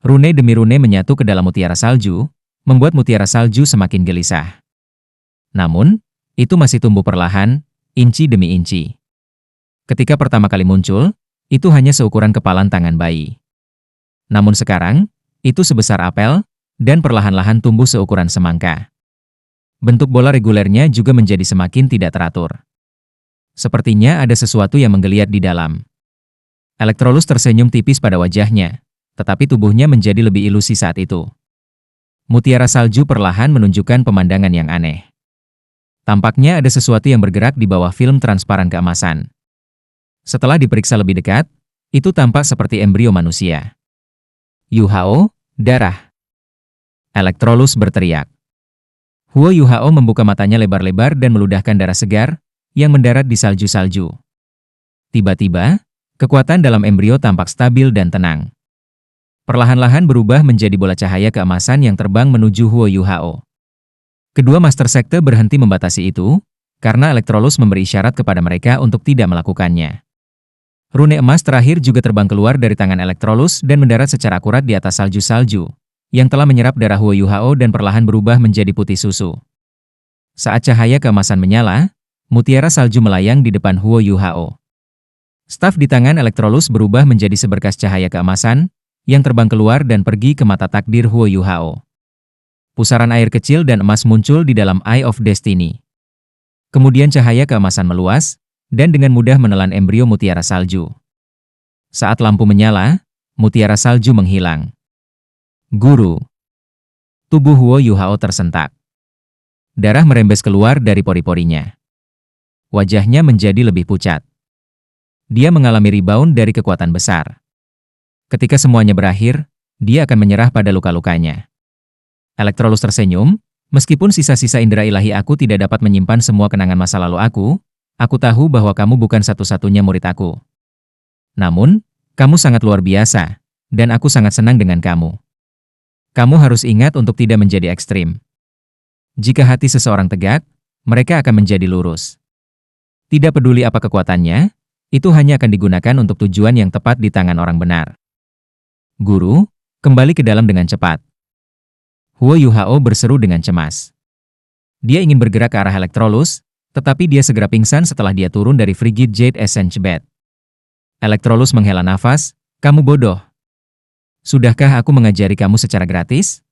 Rune demi rune menyatu ke dalam mutiara salju, membuat mutiara salju semakin gelisah. Namun, itu masih tumbuh perlahan, inci demi inci. Ketika pertama kali muncul, itu hanya seukuran kepalan tangan bayi. Namun sekarang, itu sebesar apel, dan perlahan-lahan tumbuh seukuran semangka. Bentuk bola regulernya juga menjadi semakin tidak teratur. Sepertinya ada sesuatu yang menggeliat di dalam. Electrolus tersenyum tipis pada wajahnya, tetapi tubuhnya menjadi lebih ilusi saat itu. Mutiara salju perlahan menunjukkan pemandangan yang aneh. Tampaknya ada sesuatu yang bergerak di bawah film transparan keemasan. Setelah diperiksa lebih dekat, itu tampak seperti embrio manusia. Yuhao, darah. Electrolus berteriak. Huo Yuhao membuka matanya lebar-lebar dan meludahkan darah segar yang mendarat di salju-salju. Tiba-tiba, kekuatan dalam embrio tampak stabil dan tenang. Perlahan-lahan berubah menjadi bola cahaya keemasan yang terbang menuju Huo Yuhao. Kedua Master Sekte berhenti membatasi itu, karena Electrolus memberi isyarat kepada mereka untuk tidak melakukannya. Rune emas terakhir juga terbang keluar dari tangan Electrolus dan mendarat secara akurat di atas salju-salju, yang telah menyerap darah Huo Yuhao dan perlahan berubah menjadi putih susu. Saat cahaya keemasan menyala, mutiara salju melayang di depan Huo Yuhao. Staf di tangan Electrolus berubah menjadi seberkas cahaya keemasan, yang terbang keluar dan pergi ke mata takdir Huo Yuhao. Pusaran air kecil dan emas muncul di dalam Eye of Destiny. Kemudian cahaya keemasan meluas, dan dengan mudah menelan embrio mutiara salju. Saat lampu menyala, mutiara salju menghilang. Guru. Tubuh Huo Yuhao tersentak. Darah merembes keluar dari pori-porinya. Wajahnya menjadi lebih pucat. Dia mengalami rebound dari kekuatan besar. Ketika semuanya berakhir, dia akan menyerah pada luka-lukanya. Electrolus tersenyum, meskipun sisa-sisa indera ilahi aku tidak dapat menyimpan semua kenangan masa lalu aku tahu bahwa kamu bukan satu-satunya murid aku. Namun, kamu sangat luar biasa, dan aku sangat senang dengan kamu. Kamu harus ingat untuk tidak menjadi ekstrim. Jika hati seseorang tegak, mereka akan menjadi lurus. Tidak peduli apa kekuatannya, itu hanya akan digunakan untuk tujuan yang tepat di tangan orang benar. Guru, kembali ke dalam dengan cepat. Huo Yuhao berseru dengan cemas. Dia ingin bergerak ke arah Electrolus, tetapi dia segera pingsan setelah dia turun dari Frigid Jade Essence Bed. Electrolus menghela nafas, kamu bodoh. Sudahkah aku mengajari kamu secara gratis?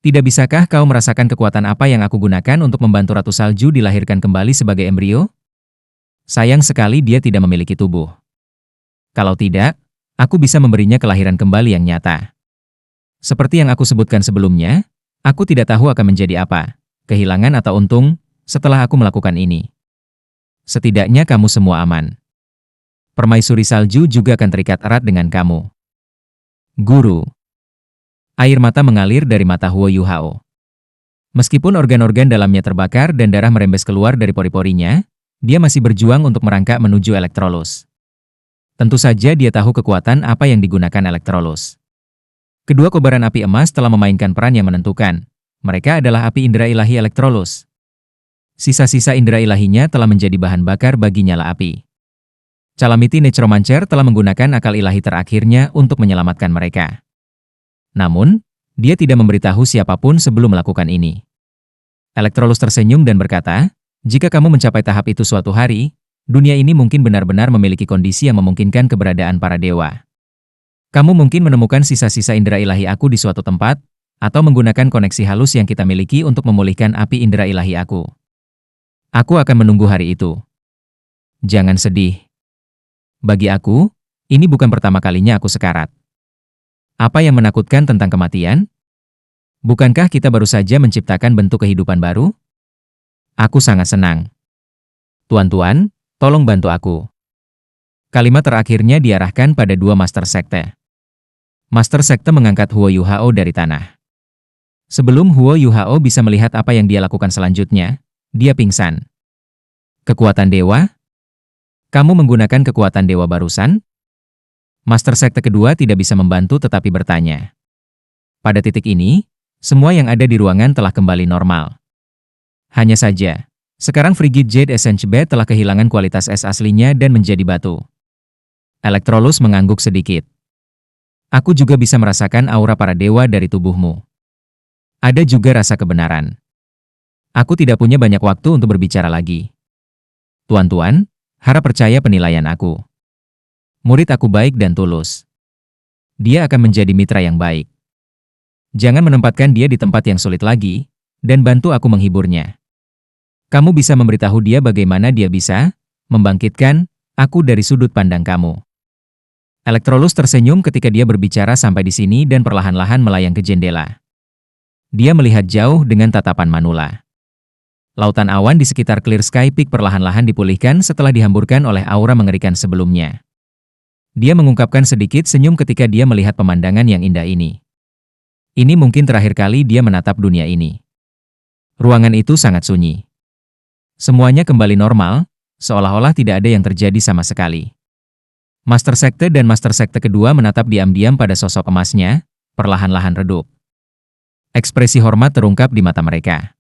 Tidak bisakah kau merasakan kekuatan apa yang aku gunakan untuk membantu Ratu Salju dilahirkan kembali sebagai embrio? Sayang sekali dia tidak memiliki tubuh. Kalau tidak, aku bisa memberinya kelahiran kembali yang nyata. Seperti yang aku sebutkan sebelumnya, aku tidak tahu akan menjadi apa, kehilangan atau untung, setelah aku melakukan ini. Setidaknya kamu semua aman. Permaisuri salju juga akan terikat erat dengan kamu. Guru. Air mata mengalir dari mata Huo Yuhao. Meskipun organ-organ dalamnya terbakar dan darah merembes keluar dari pori-porinya, dia masih berjuang untuk merangkak menuju Electrolus. Tentu saja dia tahu kekuatan apa yang digunakan Electrolus. Kedua kobaran api emas telah memainkan peran yang menentukan. Mereka adalah api indera ilahi Electrolus. Sisa-sisa indera ilahinya telah menjadi bahan bakar bagi nyala api. Calamity Necromancer telah menggunakan akal ilahi terakhirnya untuk menyelamatkan mereka. Namun, dia tidak memberitahu siapapun sebelum melakukan ini. Electrolus tersenyum dan berkata, jika kamu mencapai tahap itu suatu hari, dunia ini mungkin benar-benar memiliki kondisi yang memungkinkan keberadaan para dewa. Kamu mungkin menemukan sisa-sisa indera ilahi aku di suatu tempat, atau menggunakan koneksi halus yang kita miliki untuk memulihkan api indera ilahi aku. Aku akan menunggu hari itu. Jangan sedih. Bagi aku, ini bukan pertama kalinya aku sekarat. Apa yang menakutkan tentang kematian? Bukankah kita baru saja menciptakan bentuk kehidupan baru? Aku sangat senang. Tuan-tuan, tolong bantu aku. Kalimat terakhirnya diarahkan pada dua Master Sekte. Master Sekte mengangkat Huo Yuhao dari tanah. Sebelum Huo Yuhao bisa melihat apa yang dia lakukan selanjutnya, dia pingsan. Kekuatan dewa? Kamu menggunakan kekuatan dewa barusan? Master Sekte kedua tidak bisa membantu tetapi bertanya. Pada titik ini, semua yang ada di ruangan telah kembali normal. Hanya saja, sekarang Frigid Jade Essence Bed telah kehilangan kualitas es aslinya dan menjadi batu. Electrolus mengangguk sedikit. Aku juga bisa merasakan aura para dewa dari tubuhmu. Ada juga rasa kebenaran. Aku tidak punya banyak waktu untuk berbicara lagi. Tuan-tuan, harap percaya penilaian aku. Murid aku baik dan tulus. Dia akan menjadi mitra yang baik. Jangan menempatkan dia di tempat yang sulit lagi, dan bantu aku menghiburnya. Kamu bisa memberitahu dia bagaimana dia bisa membangkitkan aku dari sudut pandang kamu. Elektrolus tersenyum ketika dia berbicara sampai di sini dan perlahan-lahan melayang ke jendela. Dia melihat jauh dengan tatapan manula. Lautan awan di sekitar Clear Sky Peak perlahan-lahan dipulihkan setelah dihamburkan oleh aura mengerikan sebelumnya. Dia mengungkapkan sedikit senyum ketika dia melihat pemandangan yang indah ini. Ini mungkin terakhir kali dia menatap dunia ini. Ruangan itu sangat sunyi. Semuanya kembali normal, seolah-olah tidak ada yang terjadi sama sekali. Master Sekte dan Master Sekte kedua menatap diam-diam pada sosok emasnya, perlahan-lahan redup. Ekspresi hormat terungkap di mata mereka.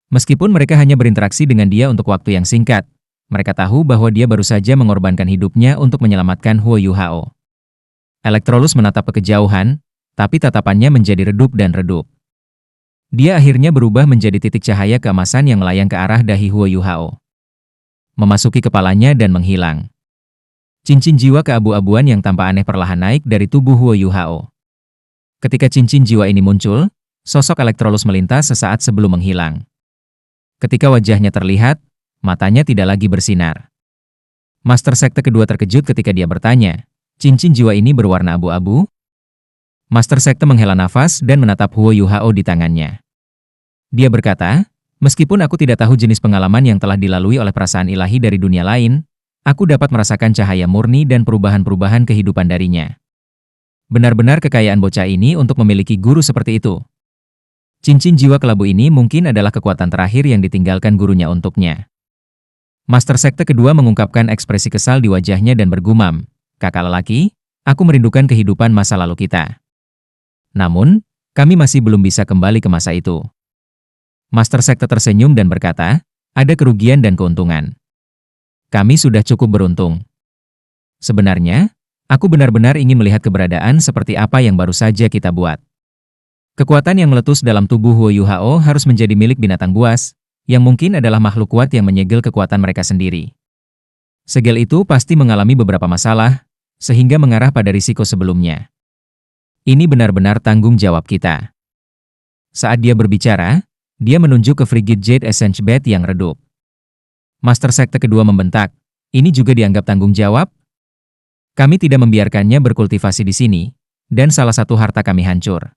Meskipun mereka hanya berinteraksi dengan dia untuk waktu yang singkat, mereka tahu bahwa dia baru saja mengorbankan hidupnya untuk menyelamatkan Huo Yuhao. Elektrolus menatap ke kejauhan, tapi tatapannya menjadi redup dan redup. Dia akhirnya berubah menjadi titik cahaya keemasan yang melayang ke arah dahi Huo Yuhao. Memasuki kepalanya dan menghilang. Cincin jiwa keabu-abuan yang tampak aneh perlahan naik dari tubuh Huo Yuhao. Ketika cincin jiwa ini muncul, sosok Elektrolus melintas sesaat sebelum menghilang. Ketika wajahnya terlihat, matanya tidak lagi bersinar. Master Sekte kedua terkejut ketika dia bertanya, cincin jiwa ini berwarna abu-abu? Master Sekte menghela nafas dan menatap Huo Yuhao di tangannya. Dia berkata, meskipun aku tidak tahu jenis pengalaman yang telah dilalui oleh perasaan ilahi dari dunia lain, aku dapat merasakan cahaya murni dan perubahan-perubahan kehidupan darinya. Benar-benar kekayaan bocah ini untuk memiliki guru seperti itu. Cincin jiwa kelabu ini mungkin adalah kekuatan terakhir yang ditinggalkan gurunya untuknya. Master Sekte kedua mengungkapkan ekspresi kesal di wajahnya dan bergumam, kakak lelaki, aku merindukan kehidupan masa lalu kita. Namun, kami masih belum bisa kembali ke masa itu. Master Sekte tersenyum dan berkata, ada kerugian dan keuntungan. Kami sudah cukup beruntung. Sebenarnya, aku benar-benar ingin melihat keberadaan seperti apa yang baru saja kita buat. Kekuatan yang meletus dalam tubuh Huo Yuhao harus menjadi milik binatang buas, yang mungkin adalah makhluk kuat yang menyegel kekuatan mereka sendiri. Segel itu pasti mengalami beberapa masalah, sehingga mengarah pada risiko sebelumnya. Ini benar-benar tanggung jawab kita. Saat dia berbicara, dia menunjuk ke Frigid Jade Essence Bed yang redup. Master Sekte kedua membentak, ini juga dianggap tanggung jawab? Kami tidak membiarkannya berkultivasi di sini, dan salah satu harta kami hancur.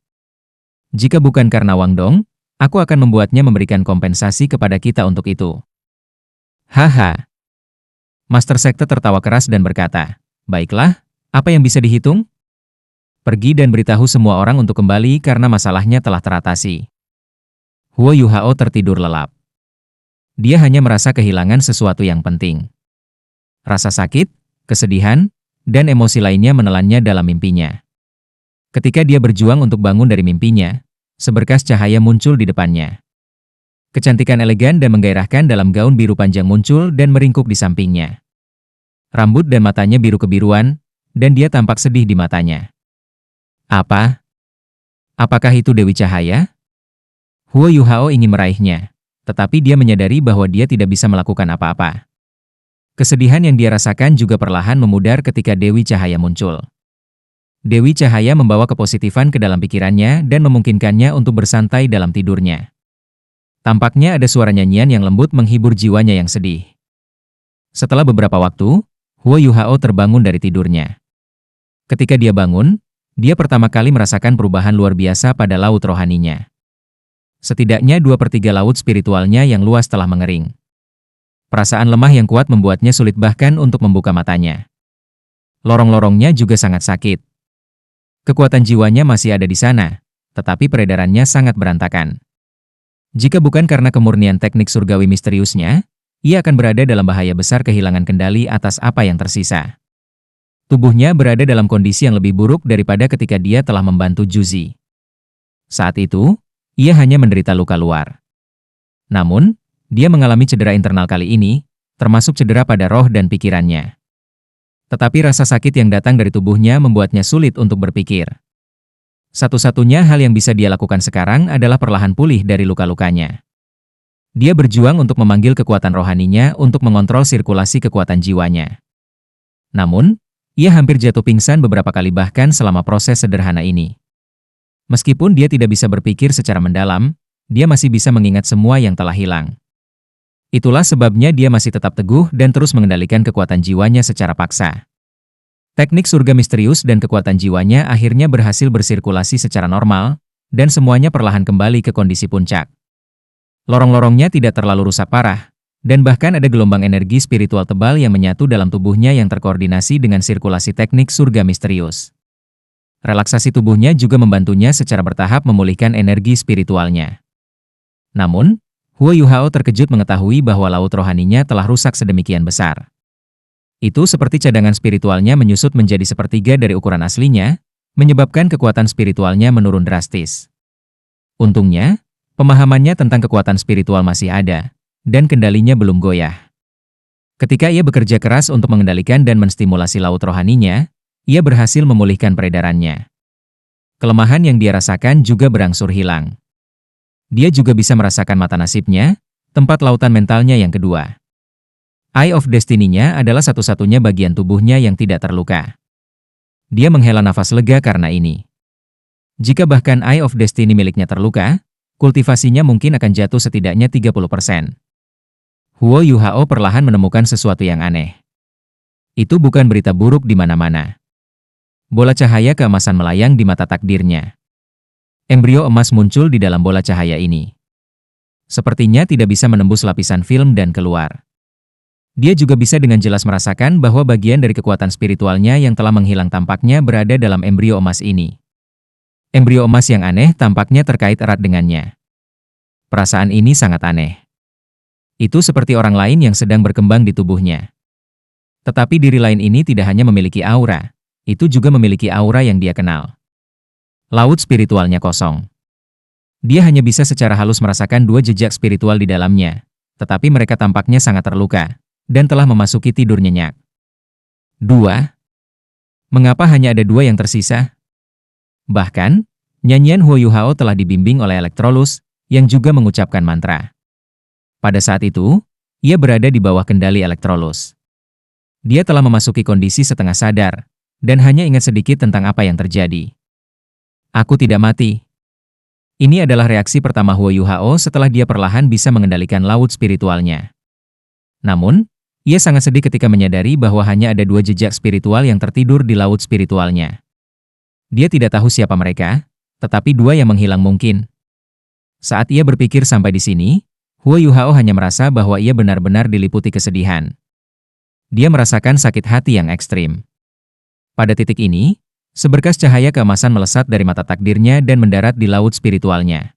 Jika bukan karena Wang Dong, aku akan membuatnya memberikan kompensasi kepada kita untuk itu. Haha. Master Sekte tertawa keras dan berkata, baiklah, apa yang bisa dihitung? Pergi dan beritahu semua orang untuk kembali karena masalahnya telah teratasi. Huo Yuhao tertidur lelap. Dia hanya merasa kehilangan sesuatu yang penting. Rasa sakit, kesedihan, dan emosi lainnya menelannya dalam mimpinya. Ketika dia berjuang untuk bangun dari mimpinya, seberkas cahaya muncul di depannya. Kecantikan elegan dan menggairahkan dalam gaun biru panjang muncul dan meringkuk di sampingnya. Rambut dan matanya biru kebiruan, dan dia tampak sedih di matanya. Apa? Apakah itu Dewi Cahaya? Huo Yuhao ingin meraihnya, tetapi dia menyadari bahwa dia tidak bisa melakukan apa-apa. Kesedihan yang dia rasakan juga perlahan memudar ketika Dewi Cahaya muncul. Dewi Cahaya membawa kepositifan ke dalam pikirannya dan memungkinkannya untuk bersantai dalam tidurnya. Tampaknya ada suara nyanyian yang lembut menghibur jiwanya yang sedih. Setelah beberapa waktu, Huo Yuhao terbangun dari tidurnya. Ketika dia bangun, dia pertama kali merasakan perubahan luar biasa pada laut rohaninya. Setidaknya 2/3 laut spiritualnya yang luas telah mengering. Perasaan lemah yang kuat membuatnya sulit bahkan untuk membuka matanya. Lorong-lorongnya juga sangat sakit. Kekuatan jiwanya masih ada di sana, tetapi peredarannya sangat berantakan. Jika bukan karena kemurnian teknik surgawi misteriusnya, ia akan berada dalam bahaya besar kehilangan kendali atas apa yang tersisa. Tubuhnya berada dalam kondisi yang lebih buruk daripada ketika dia telah membantu Juzi. Saat itu, ia hanya menderita luka luar. Namun, dia mengalami cedera internal kali ini, termasuk cedera pada roh dan pikirannya. Tetapi rasa sakit yang datang dari tubuhnya membuatnya sulit untuk berpikir. Satu-satunya hal yang bisa dia lakukan sekarang adalah perlahan pulih dari luka-lukanya. Dia berjuang untuk memanggil kekuatan rohaninya untuk mengontrol sirkulasi kekuatan jiwanya. Namun, ia hampir jatuh pingsan beberapa kali bahkan selama proses sederhana ini. Meskipun dia tidak bisa berpikir secara mendalam, dia masih bisa mengingat semua yang telah hilang. Itulah sebabnya dia masih tetap teguh dan terus mengendalikan kekuatan jiwanya secara paksa. Teknik surga misterius dan kekuatan jiwanya akhirnya berhasil bersirkulasi secara normal, dan semuanya perlahan kembali ke kondisi puncak. Lorong-lorongnya tidak terlalu rusak parah, dan bahkan ada gelombang energi spiritual tebal yang menyatu dalam tubuhnya yang terkoordinasi dengan sirkulasi teknik surga misterius. Relaksasi tubuhnya juga membantunya secara bertahap memulihkan energi spiritualnya. Namun, Huo Yuhao terkejut mengetahui bahwa laut rohaninya telah rusak sedemikian besar. Itu seperti cadangan spiritualnya menyusut menjadi sepertiga dari ukuran aslinya, menyebabkan kekuatan spiritualnya menurun drastis. Untungnya, pemahamannya tentang kekuatan spiritual masih ada, dan kendalinya belum goyah. Ketika ia bekerja keras untuk mengendalikan dan menstimulasi laut rohaninya, ia berhasil memulihkan peredarannya. Kelemahan yang dia rasakan juga berangsur hilang. Dia juga bisa merasakan mata nasibnya, tempat lautan mentalnya yang kedua. Eye of Destiny-nya adalah satu-satunya bagian tubuhnya yang tidak terluka. Dia menghela nafas lega karena ini. Jika bahkan Eye of Destiny miliknya terluka, kultivasinya mungkin akan jatuh setidaknya 30%. Huo Yuhao perlahan menemukan sesuatu yang aneh. Itu bukan berita buruk di mana-mana. Bola cahaya keemasan melayang di mata takdirnya. Embrio emas muncul di dalam bola cahaya ini. Sepertinya tidak bisa menembus lapisan film dan keluar. Dia juga bisa dengan jelas merasakan bahwa bagian dari kekuatan spiritualnya yang telah menghilang tampaknya berada dalam embrio emas ini. Embrio emas yang aneh tampaknya terkait erat dengannya. Perasaan ini sangat aneh. Itu seperti orang lain yang sedang berkembang di tubuhnya. Tetapi diri lain ini tidak hanya memiliki aura, itu juga memiliki aura yang dia kenal. Laut spiritualnya kosong. Dia hanya bisa secara halus merasakan dua jejak spiritual di dalamnya, tetapi mereka tampaknya sangat terluka, dan telah memasuki tidur nyenyak. 2. Mengapa hanya ada 2 yang tersisa? Bahkan, nyanyian Huo Yuhao telah dibimbing oleh Electrolus, yang juga mengucapkan mantra. Pada saat itu, ia berada di bawah kendali Electrolus. Dia telah memasuki kondisi setengah sadar, dan hanya ingat sedikit tentang apa yang terjadi. Aku tidak mati. Ini adalah reaksi pertama Huo Yuhao setelah dia perlahan bisa mengendalikan laut spiritualnya. Namun, ia sangat sedih ketika menyadari bahwa hanya ada 2 jejak spiritual yang tertidur di laut spiritualnya. Dia tidak tahu siapa mereka, tetapi 2 yang menghilang mungkin. Saat ia berpikir sampai di sini, Huo Yuhao hanya merasa bahwa ia benar-benar diliputi kesedihan. Dia merasakan sakit hati yang ekstrim. Pada titik ini, seberkas cahaya keemasan melesat dari mata takdirnya dan mendarat di laut spiritualnya.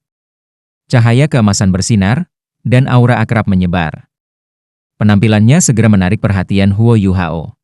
Cahaya keemasan bersinar, dan aura akrab menyebar. Penampilannya segera menarik perhatian Huo Yuhao.